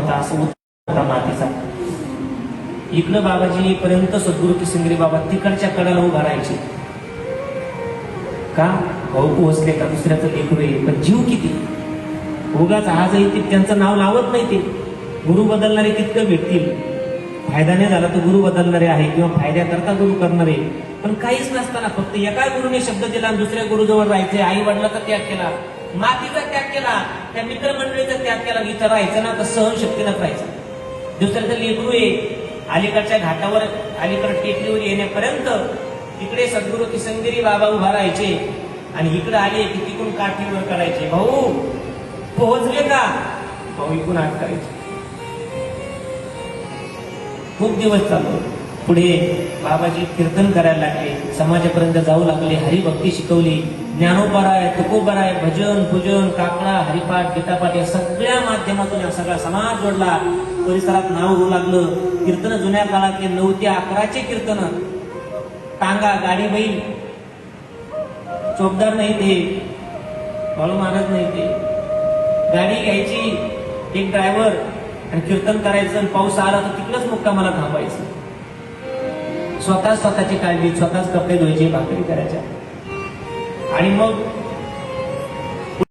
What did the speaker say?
होता, असं होता मातीचा. इकडं बाबाजी पर्यंत सद्गुरू किसनगिरी बाबा तिकडच्या कडाला उभा राहायचे. का? भाऊ पोहोचले का दुसऱ्याचं लेकरू आहे, पण जीव किती. उगाच आजही ते त्यांचं नाव लावत नाही. ते गुरु बदलणारे कितकं भेटतील. फायदा नाही झाला तर गुरु बदलणारे आहे, किंवा फायद्याकरता गुरु करणारे. पण काहीच नसताना फक्त एका गुरुने शब्द दिला आणि दुसऱ्या गुरुजवळ राहायचे. आई वडिलाचा त्याग केला, मातीचा त्याग केला, त्या मित्रमंडळीचा त्याग केला. इथं राहायचं ना तर सहनशक्तीनंच राहायचं. दुसऱ्याचं लेकरू आहे, अलीकडच्या घाटावर अलीकड टेकडीवर येण्यापर्यंत तिकडे सद्गुरू किसनगिरी बाबा उभा राहायचे आणि इकडे आले की तिकडून काठीवर करायचे. भाऊ पोहोचले का? भाऊ इकडून आठ करायचे. खूप दिवस चालू. पुढे बाबाजी कीर्तन करायला लागले, समाजापर्यंत जाऊ लागले, हरिभक्ती शिकवली, ज्ञानोपराय, तुकोबराय, भजन पूजन, काकडा, हरिपाठ, गीतापाठ या सगळ्या माध्यमातून हा सगळा समाज जोडला. परिसरात नाव होऊ लागलं. कीर्तन जुन्या काळातले 9 ते 11चे कीर्तन. टांगा, गाडी, बैल, चोपदार नाही ते, बाळू महाराज नाही ते. गाडी घ्यायची, एक ड्रायव्हर, आणि कीर्तन करायचं. आणि पाऊस आला तर तिकडच मुक्कामाला थांबायचं. स्वतःची काळजी, स्वतःच कपडे धुवायचे, भाकरी करायच्या. आणि मग